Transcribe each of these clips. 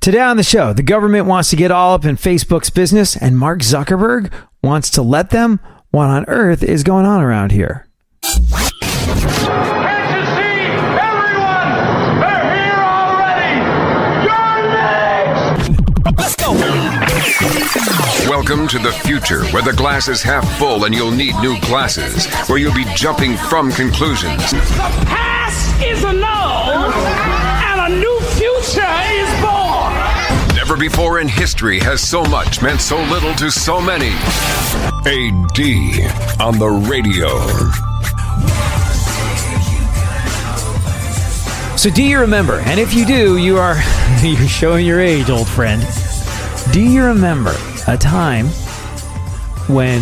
Today on the show, the government wants to get all up in Facebook's business, and Mark Zuckerberg wants to let them. What on earth is going on around here? Can't you see? Everyone! They're here already! You're next! Let's go! Welcome to the future, where the glass is half full and you'll need new glasses, where you'll be jumping from conclusions. The past is annulled, and a new future is born! Never before in history has so much meant so little to so many. AD on the radio. So do you remember, and if you do, you're showing your age, old friend. Do you remember a time when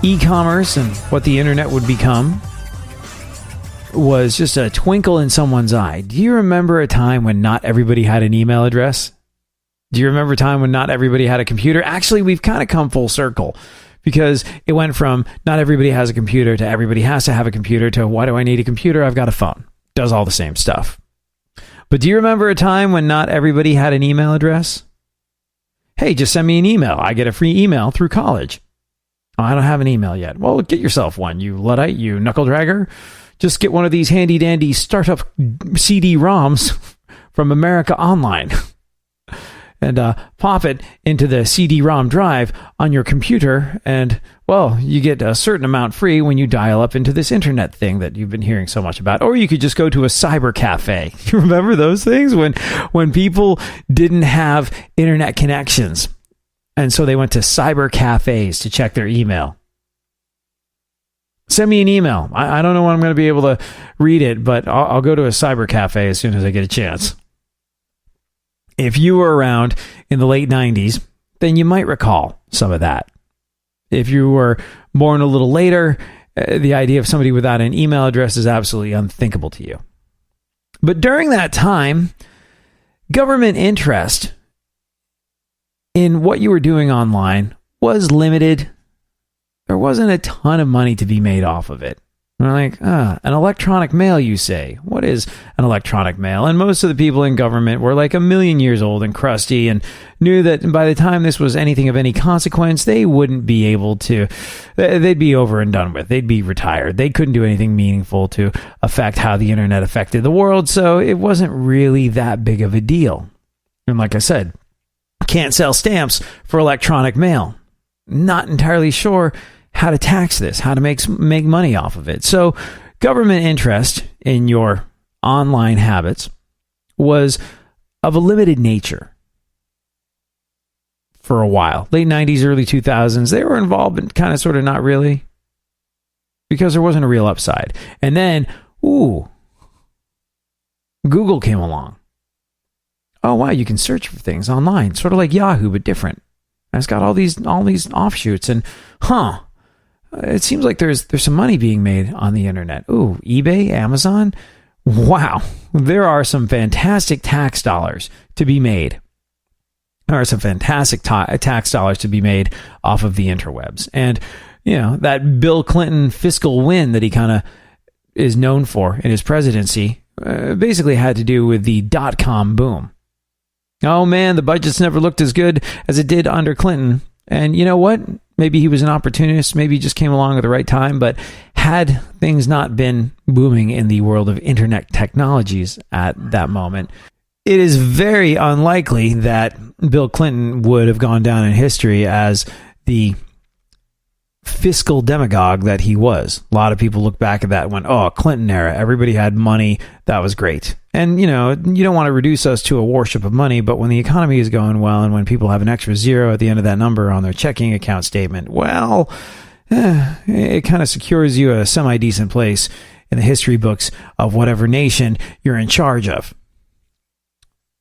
e-commerce and what the internet would become was just a twinkle in someone's eye? Do you remember a time when not everybody had an email address? Do you remember a time when not everybody had a computer? Actually, we've kind of come full circle, because it went from not everybody has a computer to everybody has to have a computer to why do I need a computer? I've got a phone. Does all the same stuff. But do you remember a time when not everybody had an email address? Hey, just send me an email. I get a free email through college. Oh, I don't have an email yet. Well, get yourself one, you Luddite, you knuckle dragger. Just get one of these handy dandy startup CD-ROMs from America Online and pop it into the CD-ROM drive on your computer. And, well, you get a certain amount free when you dial up into this internet thing that you've been hearing so much about. Or you could just go to a cyber cafe. You remember those things when people didn't have internet connections? And so they went to cyber cafes to check their email. Send me an email. I don't know when I'm going to be able to read it, but I'll go to a cyber cafe as soon as I get a chance. If you were around in the late 90s, then you might recall some of that. If you were born a little later, the idea of somebody without an email address is absolutely unthinkable to you. But during that time, government interest in what you were doing online was limited. There wasn't a ton of money to be made off of it. And we're like, an electronic mail, you say. What is an electronic mail? And most of the people in government were like a million years old and crusty and knew that by the time this was anything of any consequence, they wouldn't be able to, they'd be over and done with. They'd be retired. They couldn't do anything meaningful to affect how the internet affected the world. So it wasn't really that big of a deal. And like I said, can't sell stamps for electronic mail. Not entirely sure how to tax this, how to make money off of it. So government interest in your online habits was of a limited nature for a while. Late 90s, early 2000s, they were involved, but kind of sort of not really, because there wasn't a real upside. And then, Google came along. Oh, wow, you can search for things online, sort of like Yahoo, but different. And it's got all these offshoots, and it seems like there's some money being made on the internet. Ooh, eBay, Amazon. Wow, there are some fantastic tax dollars to be made. There are some fantastic tax dollars to be made off of the interwebs. And, that Bill Clinton fiscal win that he kind of is known for in his presidency basically had to do with the dot-com boom. Oh man, the budgets never looked as good as it did under Clinton. And you know what? Maybe he was an opportunist. Maybe he just came along at the right time. But had things not been booming in the world of internet technologies at that moment, it is very unlikely that Bill Clinton would have gone down in history as the fiscal demagogue that he was. A lot of people look back at that and went, oh, Clinton era, everybody had money. That was great. And, you don't want to reduce us to a worship of money, but when the economy is going well and when people have an extra zero at the end of that number on their checking account statement, well, it kind of secures you a semi-decent place in the history books of whatever nation you're in charge of.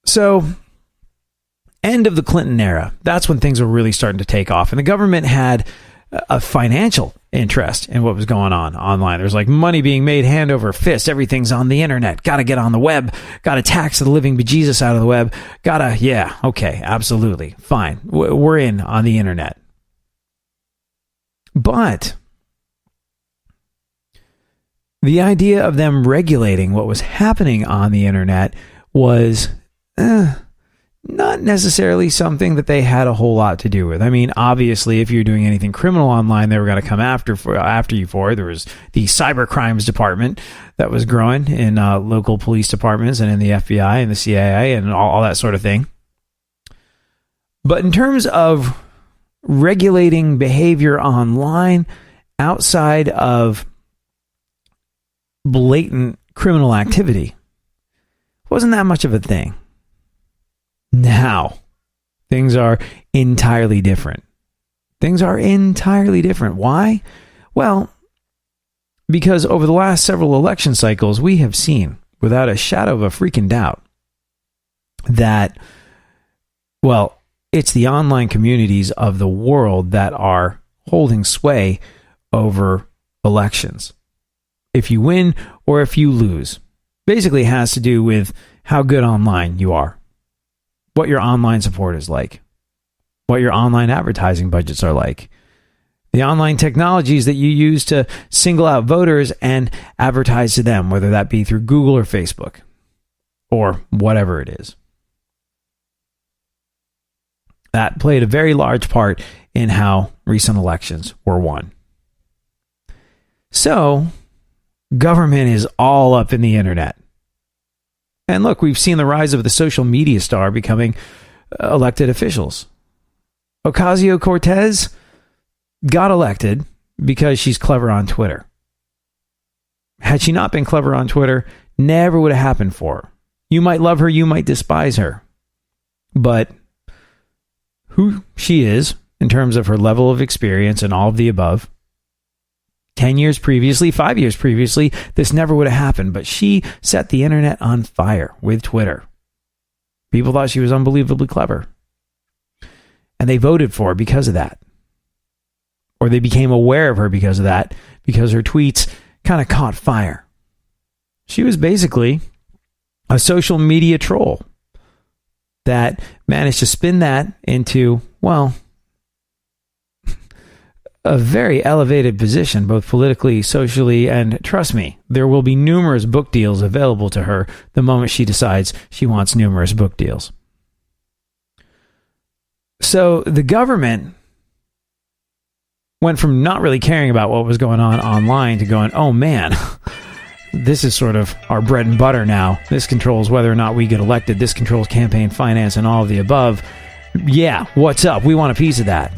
So, end of the Clinton era, that's when things were really starting to take off. And the government had a financial interest in what was going on online. There's like money being made hand over fist. Everything's on the internet. Got to get on the web. Got to tax the living bejesus out of the web. Okay, absolutely. Fine. We're in on the internet. But the idea of them regulating what was happening on the internet was not necessarily something that they had a whole lot to do with. I mean, obviously, if you're doing anything criminal online, they were going to come after you for it. There was the cyber crimes department that was growing in local police departments and in the FBI and the CIA and all that sort of thing. But in terms of regulating behavior online outside of blatant criminal activity, wasn't that much of a thing. Now, things are entirely different. Things are entirely different. Why? Well, because over the last several election cycles, we have seen, without a shadow of a freaking doubt, that, well, it's the online communities of the world that are holding sway over elections. If you win or if you lose, basically has to do with how good online you are, what your online support is like, what your online advertising budgets are like, the online technologies that you use to single out voters and advertise to them, whether that be through Google or Facebook or whatever it is. That played a very large part in how recent elections were won. So, government is all up in the internet. And look, we've seen the rise of the social media star becoming elected officials. Ocasio-Cortez got elected because she's clever on Twitter. Had she not been clever on Twitter, never would have happened for her. You might love her, you might despise her. But who she is, in terms of her level of experience and all of the above, 10 years previously, 5 years previously, this never would have happened. But she set the internet on fire with Twitter. People thought she was unbelievably clever. And they voted for her because of that. Or they became aware of her because of that, because her tweets kind of caught fire. She was basically a social media troll that managed to spin that into, well, a very elevated position, both politically, socially, and trust me, there will be numerous book deals available to her the moment she decides she wants numerous book deals. So the government went from not really caring about what was going on online to going, oh man, this is sort of our bread and butter now. This controls whether or not we get elected. This controls campaign finance and all of the above. Yeah, what's up? We want a piece of that.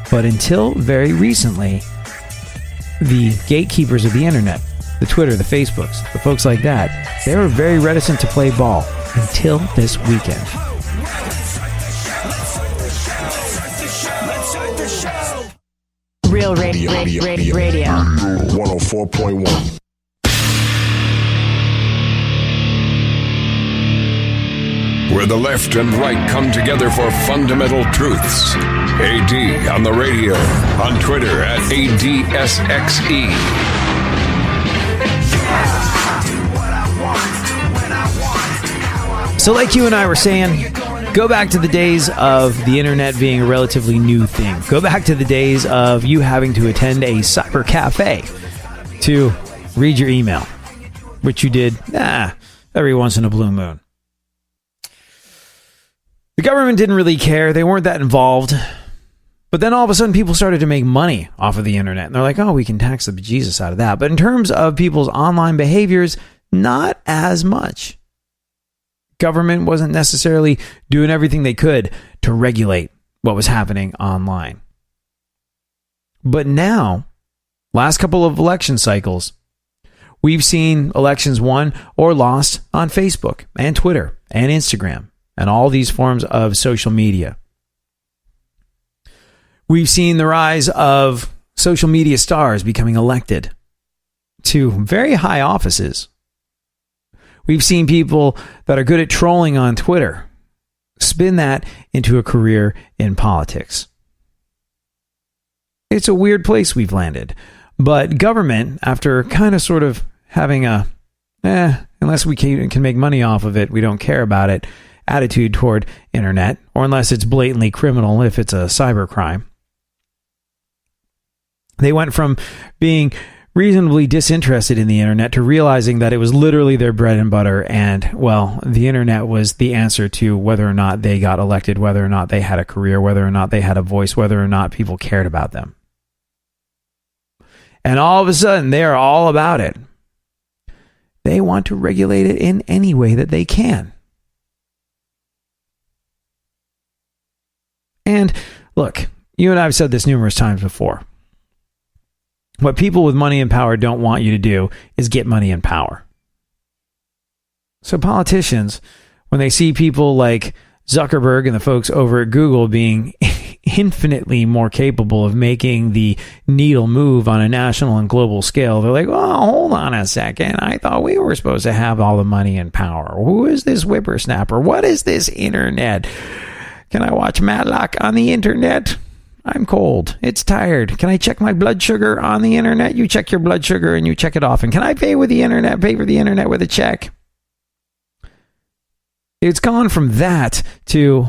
But until very recently, the gatekeepers of the internet, the Twitter, the Facebooks, the folks like that, they were very reticent to play ball until this weekend. Real radio. 104.1. Where the left and right come together for fundamental truths. AD on the radio, on Twitter at ADSXE. So like you and I were saying, go back to the days of the internet being a relatively new thing. Go back to the days of you having to attend a cyber cafe to read your email, which you did every once in a blue moon. The government didn't really care. They weren't that involved. But then all of a sudden people started to make money off of the internet. And they're like, oh, we can tax the bejesus out of that. But in terms of people's online behaviors, not as much. Government wasn't necessarily doing everything they could to regulate what was happening online. But now, last couple of election cycles, we've seen elections won or lost on Facebook and Twitter and Instagram and all these forms of social media. We've seen the rise of social media stars becoming elected to very high offices. We've seen people that are good at trolling on Twitter spin that into a career in politics. It's a weird place we've landed. But government, after kind of sort of having a, unless we can make money off of it, we don't care about it, attitude toward internet, or unless it's blatantly criminal if it's a cyber crime. They went from being reasonably disinterested in the internet to realizing that it was literally their bread and butter, and, well, the internet was the answer to whether or not they got elected, whether or not they had a career, whether or not they had a voice, whether or not people cared about them. And all of a sudden, they are all about it. They want to regulate it in any way that they can. And look, you and I have said this numerous times before. What people with money and power don't want you to do is get money and power. So politicians, when they see people like Zuckerberg and the folks over at Google being infinitely more capable of making the needle move on a national and global scale, they're like, oh, hold on a second. I thought we were supposed to have all the money and power. Who is this whippersnapper? What is this internet? Can I watch Matlock on the internet? I'm cold. It's tired. Can I check my blood sugar on the internet? You check your blood sugar and you check it off. And can I pay with the internet? Pay for the internet with a check? It's gone from that to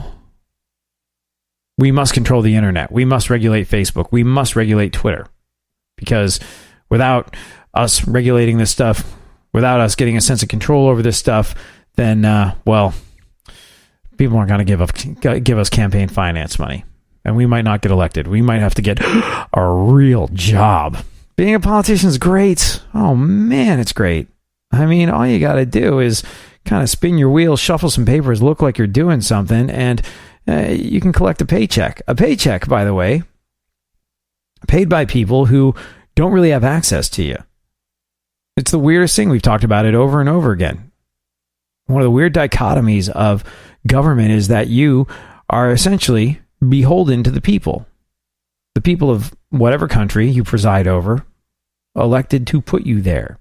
we must control the internet. We must regulate Facebook. We must regulate Twitter. Because without us regulating this stuff, without us getting a sense of control over this stuff, then, well, people aren't going to give us campaign finance money. And we might not get elected. We might have to get a real job. Being a politician is great. Oh, man, it's great. I mean, all you got to do is kind of spin your wheels, shuffle some papers, look like you're doing something, and you can collect a paycheck. A paycheck, by the way, paid by people who don't really have access to you. It's the weirdest thing. We've talked about it over and over again. One of the weird dichotomies of government is that you are essentially beholden to the people of whatever country you preside over, elected to put you there.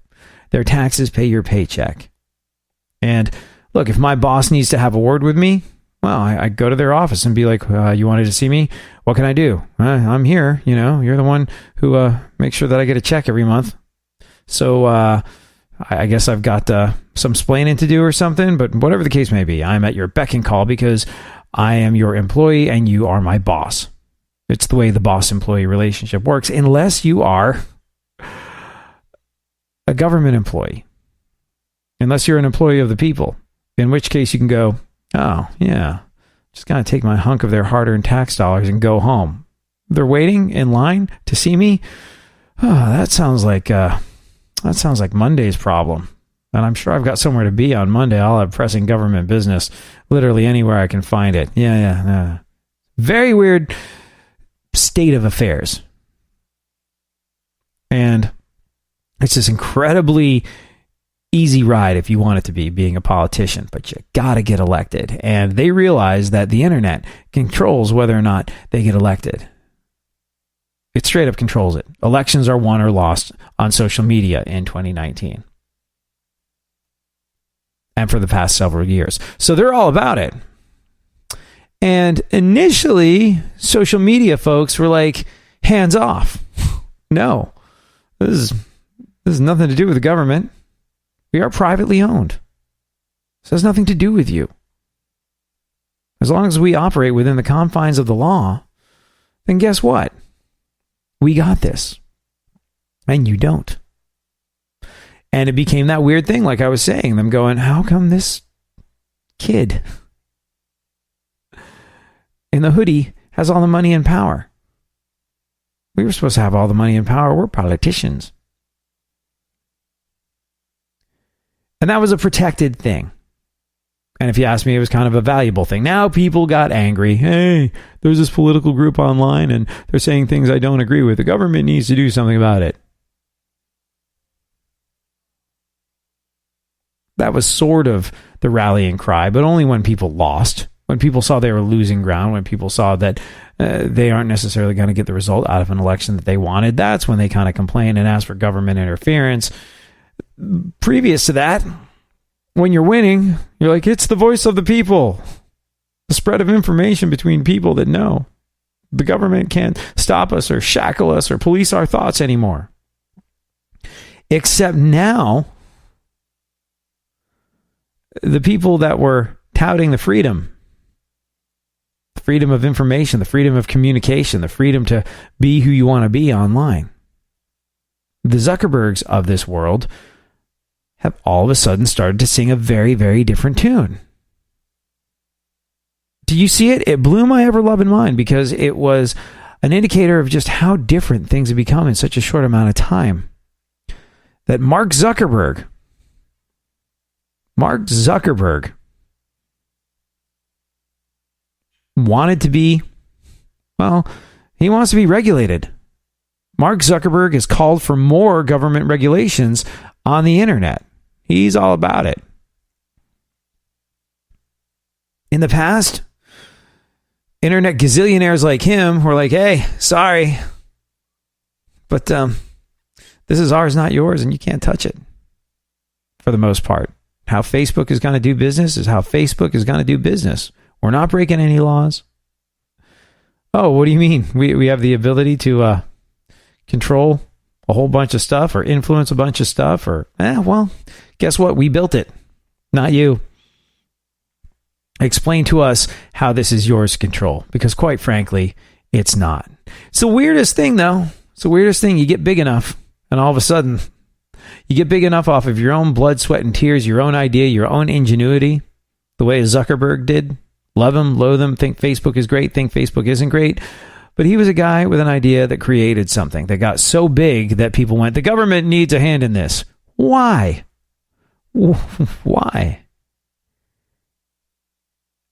Their taxes pay your paycheck. And look, if my boss needs to have a word with me, well, I go to their office and be like, you wanted to see me? What can I do? I'm here. You know, you're the one who makes sure that I get a check every month. So I guess I've got some splaining to do or something, but whatever the case may be, I'm at your beck and call because I am your employee and you are my boss. It's the way the boss-employee relationship works, unless you are a government employee. Unless you're an employee of the people, in which case you can go, oh, yeah, just gotta take my hunk of their hard-earned tax dollars and go home. They're waiting in line to see me? Oh, that sounds like Monday's problem. And I'm sure I've got somewhere to be on Monday. I'll have pressing government business literally anywhere I can find it. Yeah. Very weird state of affairs. And it's this incredibly easy ride if you want it to be, being a politician, but you gotta get elected. And they realize that the internet controls whether or not they get elected. It straight up controls it. Elections are won or lost on social media in 2019. And for the past several years. So they're all about it. And initially, social media folks were like, hands off. No, this has nothing to do with the government. We are privately owned. This has nothing to do with you. As long as we operate within the confines of the law, then guess what? We got this. And you don't. And it became that weird thing, like I was saying, them going, how come this kid in the hoodie has all the money and power? We were supposed to have all the money and power. We're politicians. And that was a protected thing. And if you ask me, it was kind of a valuable thing. Now people got angry. Hey, there's this political group online and they're saying things I don't agree with. The government needs to do something about it. That was sort of the rallying cry, but only when people lost. When people saw they were losing ground, when people saw that they aren't necessarily going to get the result out of an election that they wanted, that's when they kind of complained and asked for government interference. Previous to that, when you're winning, you're like, it's the voice of the people. The spread of information between people that know. The government can't stop us or shackle us or police our thoughts anymore. Except now, the people that were touting the freedom of information, the freedom of communication, the freedom to be who you want to be online, The Zuckerbergs of this world have all of a sudden started to sing a very, very different tune. Do you see it? It blew my ever-loving mind because it was an indicator of just how different things have become in such a short amount of time. That Mark Zuckerberg wanted to be, well, he wants to be regulated. Mark Zuckerberg has called for more government regulations on the internet. He's all about it. In the past, internet gazillionaires like him were like, hey, sorry, but this is ours, not yours, and you can't touch it. For the most part. How Facebook is going to do business is how Facebook is going to do business. We're not breaking any laws. Oh, what do you mean? We have the ability to control a whole bunch of stuff or influence a bunch of stuff or, well, guess what? We built it, not you. Explain to us how this is yours to control, because quite frankly, it's not. It's the weirdest thing, though. It's the weirdest thing. You get big enough, and all of a sudden, you get big enough off of your own blood, sweat, and tears, your own idea, your own ingenuity, the way Zuckerberg did. Love him, loathe him, think Facebook is great, think Facebook isn't great. But he was a guy with an idea that created something that got so big that people went, the government needs a hand in this. Why? Why?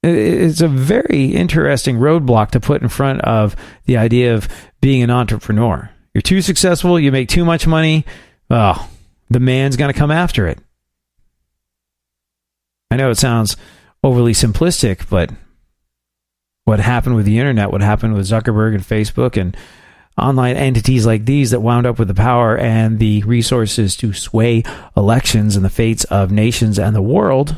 It's a very interesting roadblock to put in front of the idea of being an entrepreneur. You're too successful, you make too much money, oh, the man's going to come after it. I know it sounds overly simplistic, but what happened with the internet, what happened with Zuckerberg and Facebook and online entities like these that wound up with the power and the resources to sway elections and the fates of nations and the world,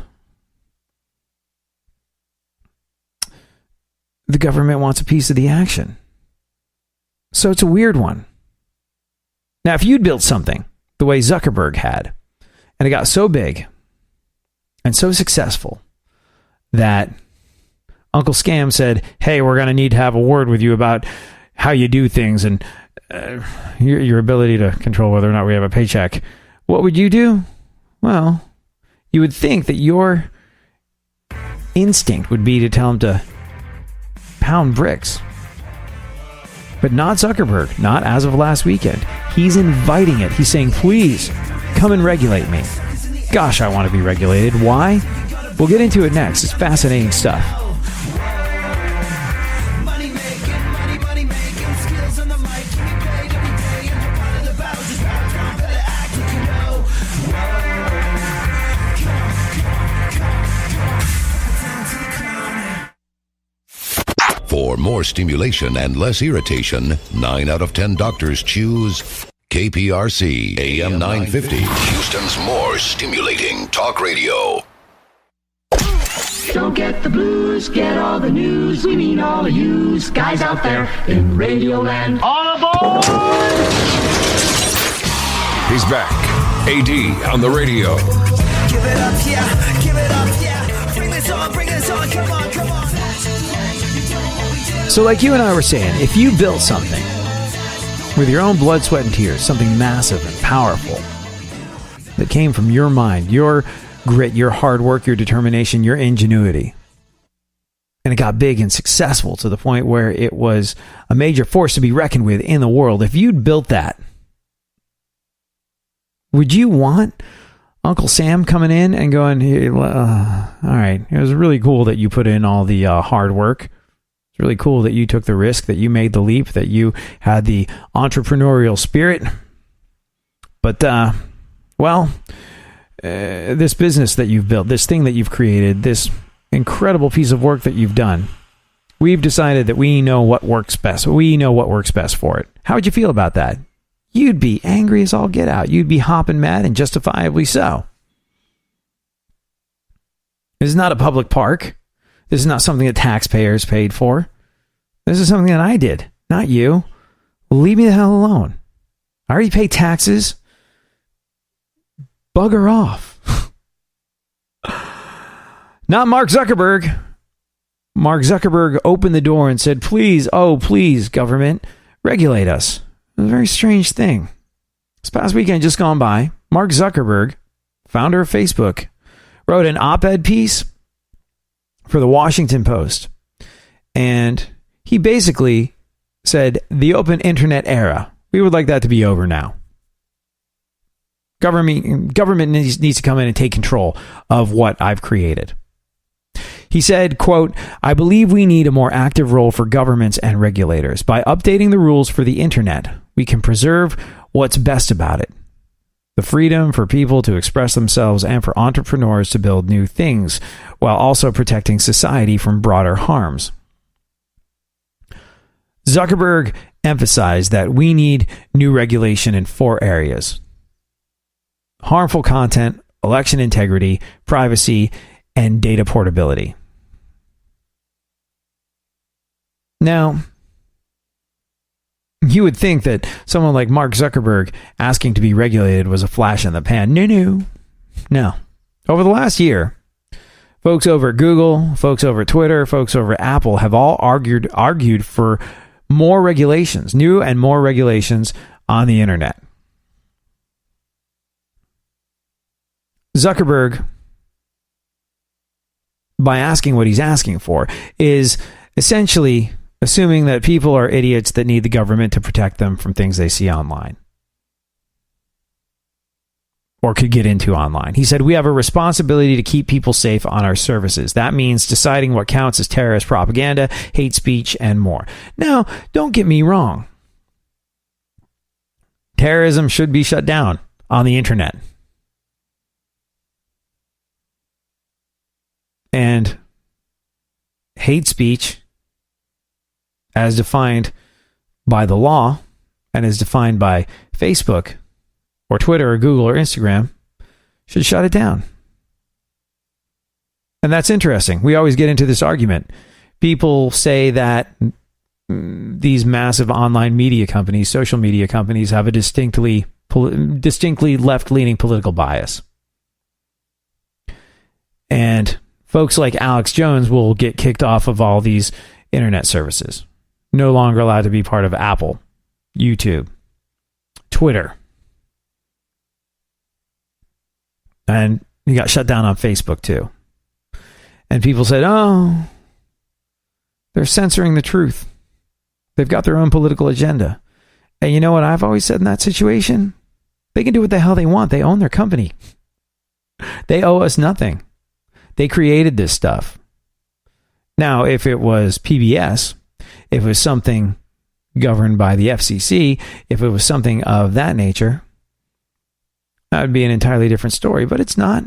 the government wants a piece of the action. So it's a weird one. Now, if you'd built something the way Zuckerberg had, and it got so big and so successful that Uncle Scam said, hey, we're going to need to have a word with you about how you do things and your ability to control whether or not we have a paycheck, what would you do? Well, you would think that your instinct would be to tell him to pound bricks. But not Zuckerberg, not as of last weekend. He's inviting it. He's saying, please, come and regulate me. Gosh, I want to be regulated. Why? We'll get into it next. It's fascinating stuff. For more stimulation and less irritation, 9 out of 10 doctors choose KPRC AM 950, Houston's more stimulating talk radio. Don't get the blues, get all the news. We mean all of you guys out there in Radio Land. All aboard! He's back. AD on the radio. Give it up, yeah. Give it up, yeah. Bring this on, come on, come on. So like you and I were saying, if you built something with your own blood, sweat, and tears, something massive and powerful that came from your mind, your grit, your hard work, your determination, your ingenuity, and it got big and successful to the point where it was a major force to be reckoned with in the world, if you'd built that, would you want Uncle Sam coming in and going, all right, it was really cool that you put in all the hard work. It's really cool that you took the risk, that you made the leap, that you had the entrepreneurial spirit. But, this business that you've built, this thing that you've created, this incredible piece of work that you've done, we've decided that we know what works best. We know what works best for it. How would you feel about that? You'd be angry as all get out. You'd be hopping mad, and justifiably so. This is not a public park. This is not something that taxpayers paid for. This is something that I did, not you. Leave me the hell alone. I already pay taxes. Bugger off. Not Mark Zuckerberg. Mark Zuckerberg opened the door and said, please, oh, please, government, regulate us. It was a very strange thing. This past weekend just gone by, Mark Zuckerberg, founder of Facebook, wrote an op-ed piece for the Washington Post. And he basically said, the open internet era, we would like that to be over now. Government needs to come in and take control of what I've created. He said, quote, I believe we need a more active role for governments and regulators. By updating the rules for the internet, we can preserve what's best about it. The freedom for people to express themselves and for entrepreneurs to build new things while also protecting society from broader harms. Zuckerberg emphasized that we need new regulation in 4 areas: harmful content, election integrity, privacy, and data portability. Now, you would think that someone like Mark Zuckerberg asking to be regulated was a flash in the pan. No. Over the last year, folks over at Google, folks over at Twitter, folks over at Apple have all argued for more regulations, new and more regulations on the internet. Zuckerberg, by asking what he's asking for, is essentially assuming that people are idiots that need the government to protect them from things they see online or could get into online. He said, we have a responsibility to keep people safe on our services. That means deciding what counts as terrorist propaganda, hate speech, and more. Now, don't get me wrong. Terrorism should be shut down on the internet. And hate speech, as defined by the law and as defined by Facebook or Twitter or Google or Instagram, should shut it down. And that's interesting. We always get into this argument. People say that these massive online media companies, social media companies, have a distinctly left-leaning political bias. And folks like Alex Jones will get kicked off of all these internet services. No longer allowed to be part of Apple, YouTube, Twitter. And he got shut down on Facebook too. And people said, oh, they're censoring the truth. They've got their own political agenda. And you know what I've always said in that situation? They can do what the hell they want. They own their company. They owe us nothing. They created this stuff. Now, if it was PBS, if it was something governed by the FCC, if it was something of that nature, that would be an entirely different story, but it's not.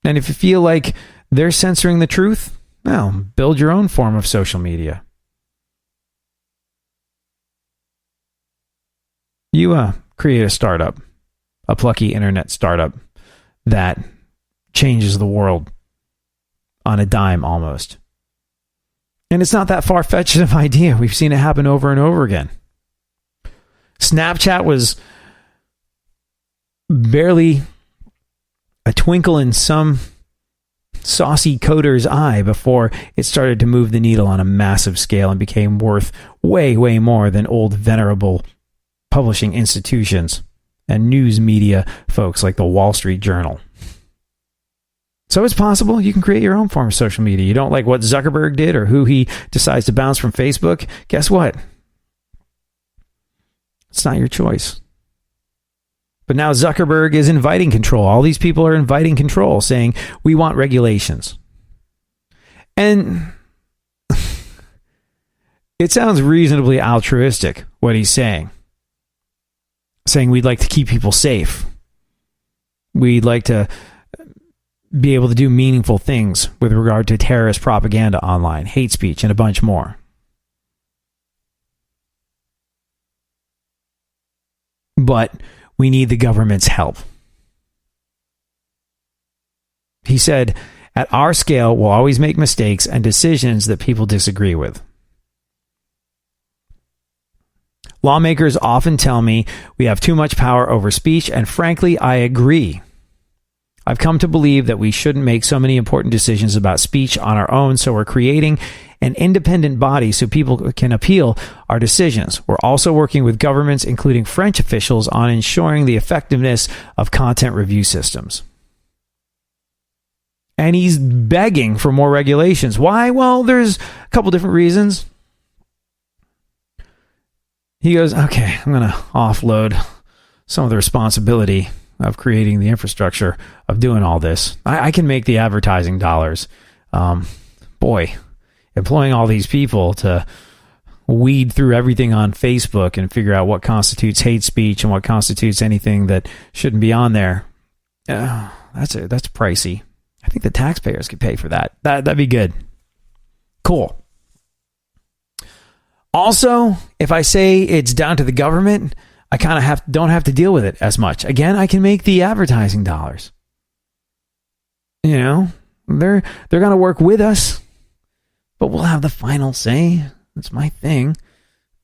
And if you feel like they're censoring the truth, well, build your own form of social media. You create a startup, a plucky internet startup that changes the world on a dime almost. And it's not that far-fetched of an idea. We've seen it happen over and over again. Snapchat was barely a twinkle in some saucy coder's eye before it started to move the needle on a massive scale and became worth way, way more than old venerable publishing institutions and news media folks like the Wall Street Journal. So it's possible you can create your own form of social media. You don't like what Zuckerberg did or who he decides to bounce from Facebook? Guess what? It's not your choice. But now Zuckerberg is inviting control. All these people are inviting control, saying, we want regulations. And it sounds reasonably altruistic, what he's saying. Saying we'd like to keep people safe. We'd like to be able to do meaningful things with regard to terrorist propaganda online, hate speech, and a bunch more. But we need the government's help. He said, at our scale, we'll always make mistakes and decisions that people disagree with. Lawmakers often tell me we have too much power over speech, and frankly, I agree. I've come to believe that we shouldn't make so many important decisions about speech on our own, so we're creating an independent body so people can appeal our decisions. We're also working with governments, including French officials, on ensuring the effectiveness of content review systems. And he's begging for more regulations. Why? Well, there's a couple different reasons. He goes, okay, I'm going to offload some of the responsibility of creating the infrastructure of doing all this. I can make the advertising dollars. Boy, employing all these people to weed through everything on Facebook and figure out what constitutes hate speech and what constitutes anything that shouldn't be on there. That's pricey. I think the taxpayers could pay for that. That'd be good. Cool. Also, if I say it's down to the government, I kind of don't have to deal with it as much. Again, I can make the advertising dollars. You know, they're going to work with us, but we'll have the final say. That's my thing.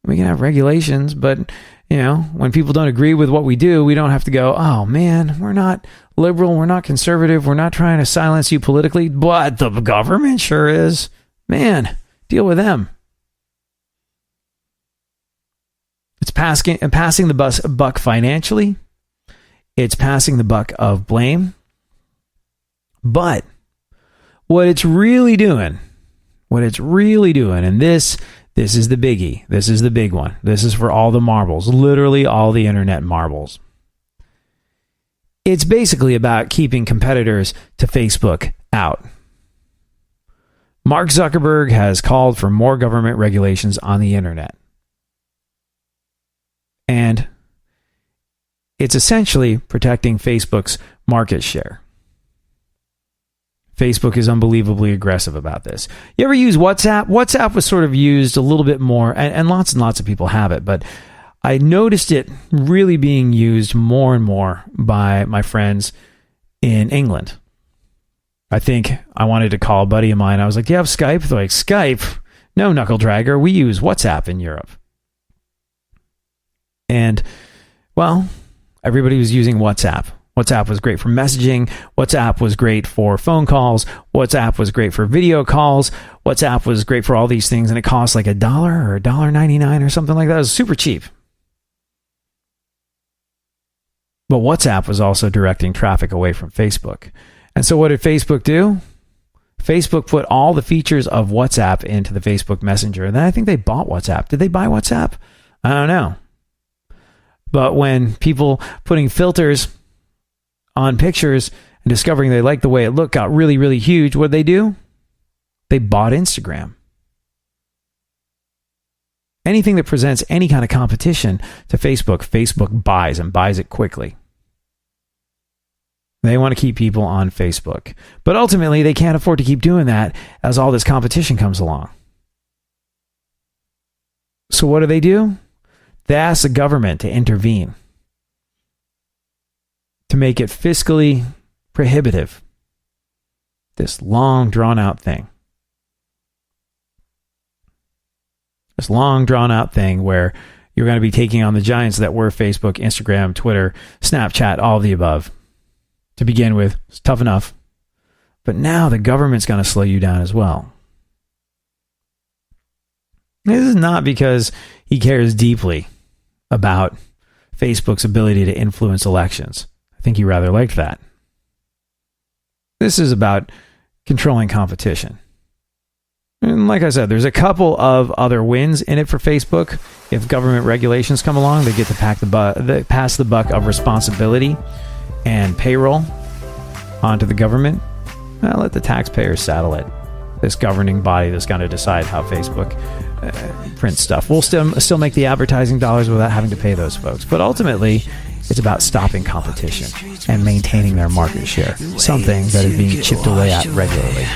We can have regulations, but you know, when people don't agree with what we do, we don't have to go, oh man, we're not liberal, we're not conservative, we're not trying to silence you politically, but the government sure is. Man, deal with them. It's passing the buck financially. It's passing the buck of blame. But what it's really doing, and this is the biggie. This is the big one. This is for all the marbles, literally all the internet marbles. It's basically about keeping competitors to Facebook out. Mark Zuckerberg has called for more government regulations on the internet. And it's essentially protecting Facebook's market share. Facebook is unbelievably aggressive about this. You ever use WhatsApp? WhatsApp was sort of used a little bit more, and lots of people have it, but I noticed it really being used more and more by my friends in England. I think I wanted to call a buddy of mine. I was like, do you have Skype? They're like, Skype? No, knuckle dragger. We use WhatsApp in Europe. And, well, everybody was using WhatsApp. WhatsApp was great for messaging. WhatsApp was great for phone calls. WhatsApp was great for video calls. WhatsApp was great for all these things, and it cost like $1 or $1.99 or something like that. It was super cheap. But WhatsApp was also directing traffic away from Facebook. And so what did Facebook do? Facebook put all the features of WhatsApp into the Facebook Messenger. And then I think they bought WhatsApp. Did they buy WhatsApp? I don't know. But when people putting filters on pictures and discovering they liked the way it looked got really, really huge, what did they do? They bought Instagram. Anything that presents any kind of competition to Facebook, Facebook buys and buys it quickly. They want to keep people on Facebook. But ultimately, they can't afford to keep doing that as all this competition comes along. So what do? They ask the government to intervene, to make it fiscally prohibitive. This long, drawn-out thing. This long, drawn-out thing where you're going to be taking on the giants that were Facebook, Instagram, Twitter, Snapchat, all of the above. To begin with, it's tough enough. But now the government's going to slow you down as well. This is not because he cares deeply about Facebook's ability to influence elections. I think he rather liked that. This is about controlling competition. And like I said, there's a couple of other wins in it for Facebook. If government regulations come along, they get to pass the buck of responsibility and payroll onto the government. Well, let the taxpayers saddle it. This governing body that's going to decide how Facebook prints stuff. We'll still make the advertising dollars without having to pay those folks. But ultimately, it's about stopping competition and maintaining their market share, something that is being chipped away at regularly.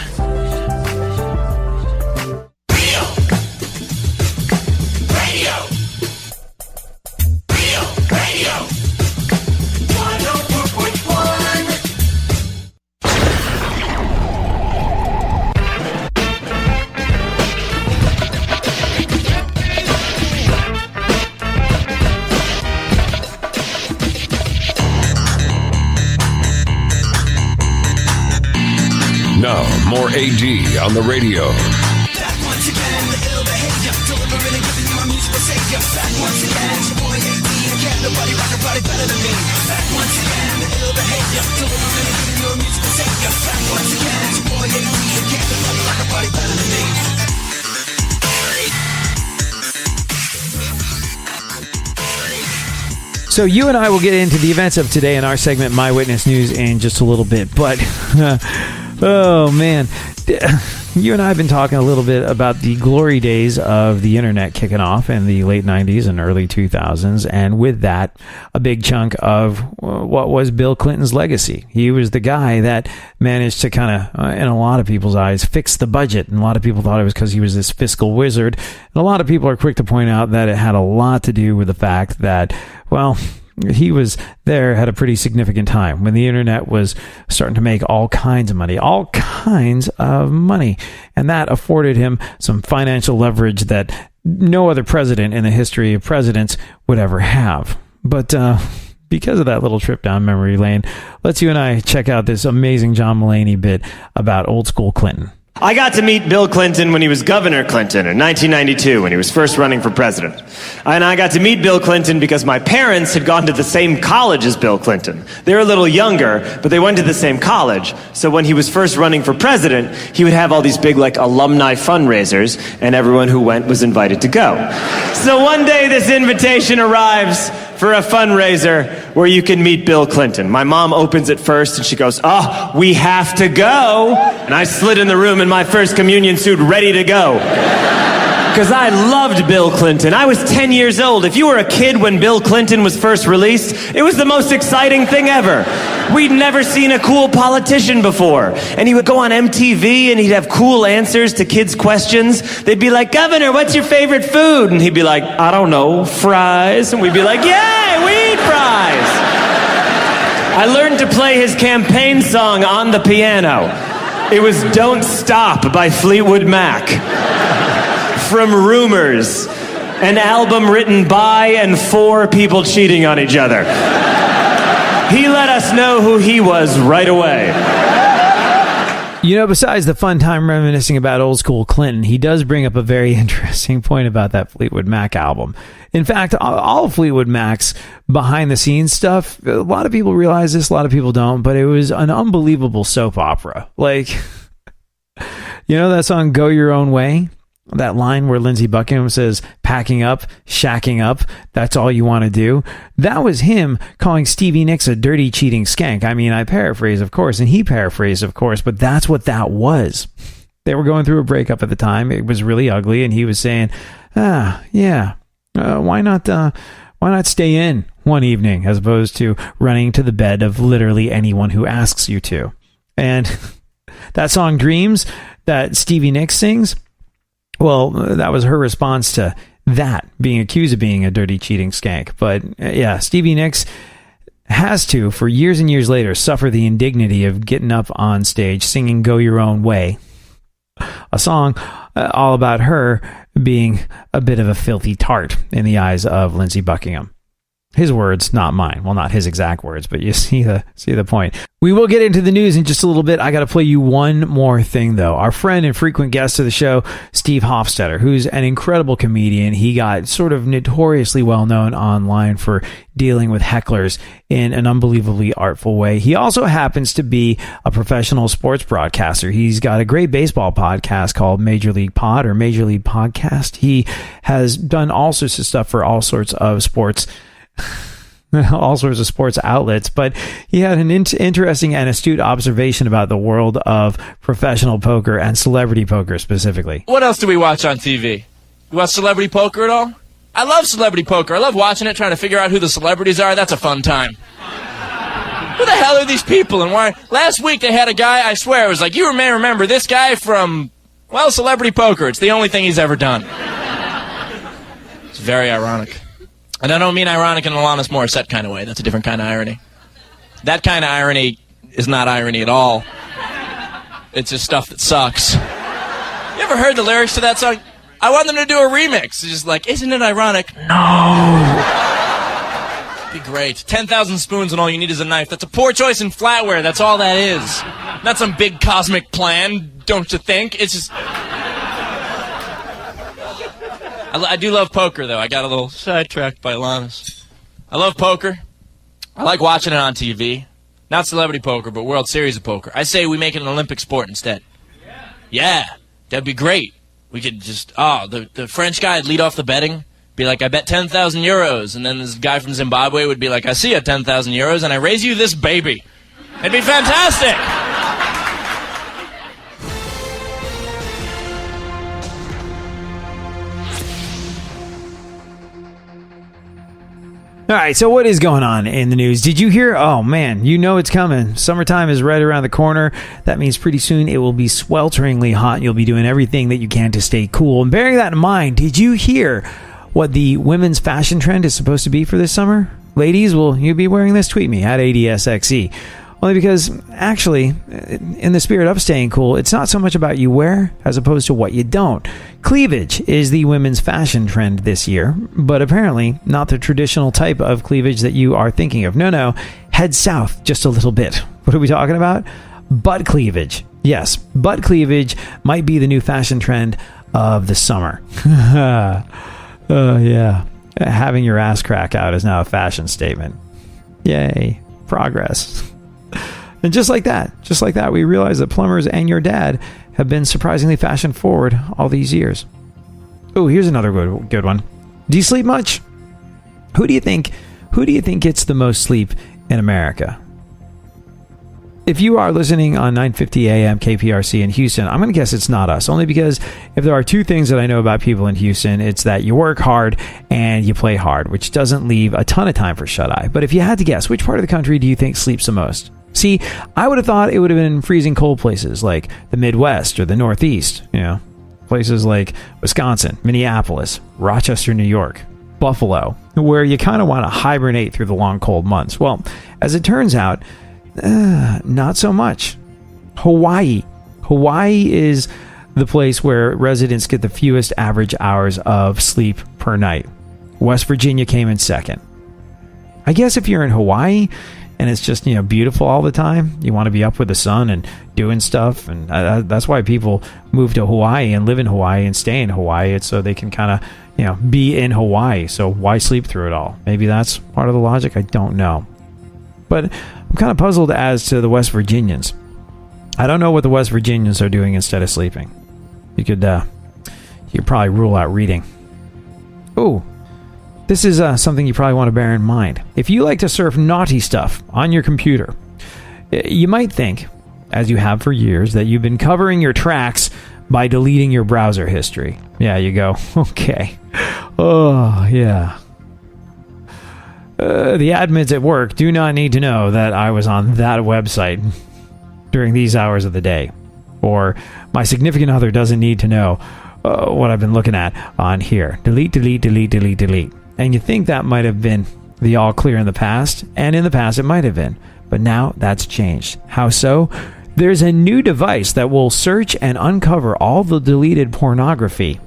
Now, more AD on the radio. once again, the ill behavior, delivering and giving you my musical savior. Back once again, it's your boy 18, and can't nobody rock a body better than me. Back once again, the ill behavior, delivering and giving you a musical savior. Back once again, it's your boy 18, and can't nobody rock a body better than me. So you and I will get into the events of today in our segment, My Witness News, in just a little bit. But, oh, man. You and I have been talking a little bit about the glory days of the internet kicking off in the late 90s and early 2000s. And with that, a big chunk of what was Bill Clinton's legacy. He was the guy that managed to kind of, in a lot of people's eyes, fix the budget. And a lot of people thought it was because he was this fiscal wizard. And a lot of people are quick to point out that it had a lot to do with the fact that, well, he was there at a pretty significant time when the internet was starting to make all kinds of money. And that afforded him some financial leverage that no other president in the history of presidents would ever have. But because of that little trip down memory lane, let's you and I check out this amazing John Mulaney bit about old school Clinton. I got to meet Bill Clinton when he was Governor Clinton in 1992 when he was first running for president. And I got to meet Bill Clinton because my parents had gone to the same college as Bill Clinton. They were a little younger, but they went to the same college. So when he was first running for president, he would have all these big alumni fundraisers, and everyone who went was invited to go. So one day this invitation arrives for a fundraiser where you can meet Bill Clinton. My mom opens it first and she goes, "Oh, we have to go." And I slid in the room in my first communion suit ready to go. Because I loved Bill Clinton. I was 10 years old. If you were a kid when Bill Clinton was first released, it was the most exciting thing ever. We'd never seen a cool politician before. And he would go on MTV and he'd have cool answers to kids' questions. They'd be like, "Governor, what's your favorite food?" And he'd be like, "I don't know, fries." And we'd be like, "Yay, we eat fries." I learned to play his campaign song on the piano. It was "Don't Stop" by Fleetwood Mac. From Rumors, an album written by and for people cheating on each other. He let us know who he was right away. You know, besides the fun time reminiscing about old school Clinton, he does bring up a very interesting point about that Fleetwood Mac album. In fact, all of Fleetwood Mac's behind the scenes stuff, a lot of people realize this, a lot of people don't, but it was an unbelievable soap opera. Like, you know that song Go Your Own Way? That line where Lindsey Buckingham says, "Packing up, shacking up, that's all you want to do." That was him calling Stevie Nicks a dirty, cheating skank. I mean, I paraphrase, of course, and he paraphrased, of course, but that's what that was. They were going through a breakup at the time. It was really ugly, and he was saying, why not stay in one evening as opposed to running to the bed of literally anyone who asks you to? And that song Dreams that Stevie Nicks sings, well, that was her response to that, being accused of being a dirty, cheating skank. But yeah, Stevie Nicks has to, for years and years later, suffer the indignity of getting up on stage singing Go Your Own Way, a song all about her being a bit of a filthy tart in the eyes of Lindsey Buckingham. His words, not mine. Well, not his exact words, but you see the point. We will get into the news in just a little bit. I got to play you one more thing, though. Our friend and frequent guest of the show, Steve Hofstetter, who's an incredible comedian. He got sort of notoriously well-known online for dealing with hecklers in an unbelievably artful way. He also happens to be a professional sports broadcaster. He's got a great baseball podcast called Major League Pod or Major League Podcast. He has done all sorts of stuff for all sorts of sports outlets, but he had an interesting and astute observation about the world of professional poker and celebrity poker specifically. What else do we watch on TV? You watch celebrity poker at all? I love celebrity poker. I love watching it, trying to figure out who the celebrities are. That's a fun time. Who the hell are these people and why? Last week they had a guy, I swear, it was like, you may remember this guy from, well, celebrity poker. It's the only thing he's ever done. It's very ironic. And I don't mean ironic in an Alanis Morissette kind of way. That's a different kind of irony. That kind of irony is not irony at all. It's just stuff that sucks. You ever heard the lyrics to that song? I want them to do a remix. It's just like, isn't it ironic? No. It'd be great. 10,000 spoons and all you need is a knife. That's a poor choice in flatware. That's all that is. Not some big cosmic plan, don't you think? It's just... I do love poker, though. I got a little sidetracked by Lannis. I love poker. I like watching it on TV. Not celebrity poker, but World Series of Poker. I say we make it an Olympic sport instead. Yeah, that'd be great. We could just, the French guy would lead off the betting, be like, I bet 10,000 euros. And then this guy from Zimbabwe would be like, I see you 10,000 euros, and I raise you this baby. It'd be fantastic. All right, so what is going on in the news? Did you hear? Oh, man, you know it's coming. Summertime is right around the corner. That means pretty soon it will be swelteringly hot. You'll be doing everything that you can to stay cool. And bearing that in mind, did you hear what the women's fashion trend is supposed to be for this summer? Ladies, will you be wearing this? Tweet me at ADSXE. Only because, actually, in the spirit of staying cool, it's not so much about you wear as opposed to what you don't. Cleavage is the women's fashion trend this year, but apparently not the traditional type of cleavage that you are thinking of. No, head south just a little bit. What are we talking about? Butt cleavage. Yes, butt cleavage might be the new fashion trend of the summer. Yeah. Having your ass crack out is now a fashion statement. Yay. Progress. And just like that, we realize that plumbers and your dad have been surprisingly fashion forward all these years. Oh, here's another good one. Do you sleep much? Who do you think gets the most sleep in America? If you are listening on 950 AM KPRC in Houston, I'm going to guess it's not us. Only because if there are two things that I know about people in Houston, it's that you work hard and you play hard, which doesn't leave a ton of time for shut-eye. But if you had to guess, which part of the country do you think sleeps the most? See, I would have thought it would have been freezing cold places like the Midwest or the Northeast, places like Wisconsin, Minneapolis, Rochester, New York, Buffalo, where you kind of want to hibernate through the long cold months. Well, as it turns out, not so much. Hawaii is the place where residents get the fewest average hours of sleep per night. West Virginia came in second. I guess if you're in Hawaii and it's just, beautiful all the time, you want to be up with the sun and doing stuff. And that's why people move to Hawaii and live in Hawaii and stay in Hawaii. It's so they can kind of, be in Hawaii. So why sleep through it all? Maybe that's part of the logic. I don't know. But I'm kind of puzzled as to the West Virginians. I don't know what the West Virginians are doing instead of sleeping. You could probably rule out reading. Oh, this is something you probably want to bear in mind. If you like to surf naughty stuff on your computer, you might think, as you have for years, that you've been covering your tracks by deleting your browser history. Yeah, you go, okay. Oh, yeah. The admins at work do not need to know that I was on that website during these hours of the day. Or my significant other doesn't need to know what I've been looking at on here. Delete, delete, delete, delete, delete. And you think that might have been the all clear in the past, and in the past it might have been. But now that's changed. How so? There's a new device that will search and uncover all the deleted pornography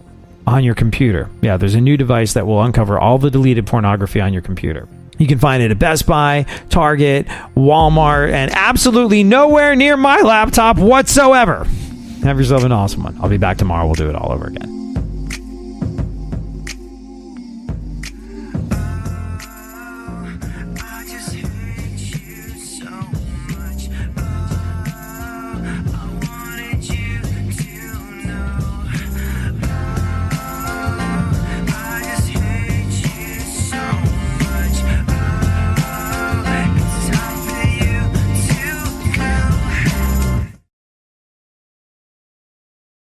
on your computer. Yeah, there's a new device that will uncover all the deleted pornography on your computer. You can find it at Best Buy, Target, Walmart, and absolutely nowhere near my laptop whatsoever. Have yourself an awesome one. I'll be back tomorrow. We'll do it all over again.